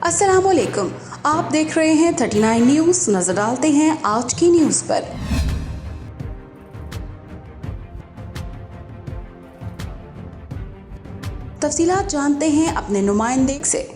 अस्सलामुअलैकुम। आप देख रहे हैं 39 न्यूज़। नजर डालते हैं आज की न्यूज़ पर। तफसीलात जानते हैं अपने नुमाइंदे से।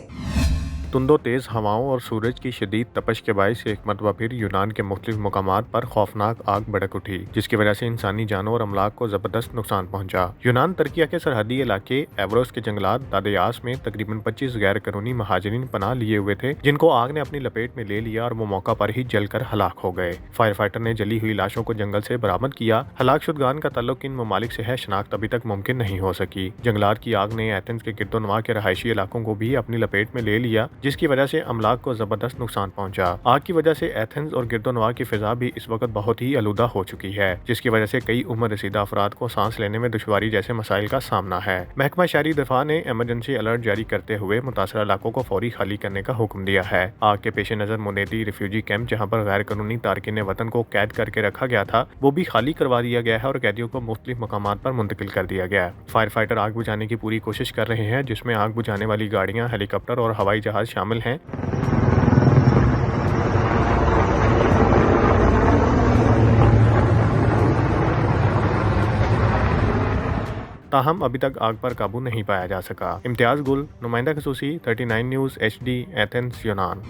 तुंदो तेज़ हवाओं और सूरज की शदीद तपश के बायस एक मरतबा फिर यूनान के मुख्तलिफ मकामात पर खौफनाक आग भड़क उठी, जिसकी वजह से इंसानी जानों और अमलाक को जबरदस्त नुकसान पहुंचा। यूनान तुर्किया के सरहदी इलाके एवरोस के जंगलात दादयास में तकरीबन 25 गैर कानूनी महाजरीन पनाह लिए हुए थे, जिनको आग ने अपनी लपेट में ले लिया और वो मौका पर ही जलकर हलाक हो गए। फायर फाइटर ने जली हुई लाशों को जंगल से बरामद किया। हलाक शुदगान का ताल्लुक किन ममालिक से है, शनाख्त अभी तक मुमकिन नहीं हो सकी। जंगलात की आग ने एथेंस के गिरदोनवा के रहायशी इलाकों को भी अपनी लपेट में ले लिया, जिसकी वजह से अमलाक को जबरदस्त नुकसान पहुंचा। आग की वजह से एथेंस और गिरदोनवा की फिजा भी इस वक्त बहुत ही आलूदा हो चुकी है, जिसकी वजह से कई उम्र रसीदा अफराद को सांस लेने में दुश्वारी जैसे मसाइल का सामना है। महकमा शहरी दिफा ने इमरजेंसी अलर्ट जारी करते हुए मुतासरा इलाकों को फौरी खाली करने का हुक्म दिया है। आग के पेश नजर मुनेदी रिफ्यूजी कैंप, जहाँ पर गैर कानूनी तारकिन वतन को कैद करके रखा गया था, वो भी खाली करवा दिया गया है और कैदियों को मुख्तलिफ मकामात पर मुंतकिल कर दिया गया है। फायर फाइटर आग बुझाने की पूरी कोशिश कर रहे हैं, जिसमें आग बुझाने वाली गाड़ियां, हेलीकॉप्टर और हवाई जहाज शामिल हैं। ताहम अभी तक आग पर काबू नहीं पाया जा सका। इम्तियाज गुल, नुमाइंदा खसूसी, 39 न्यूज़ HD, एथेंस, यूनान।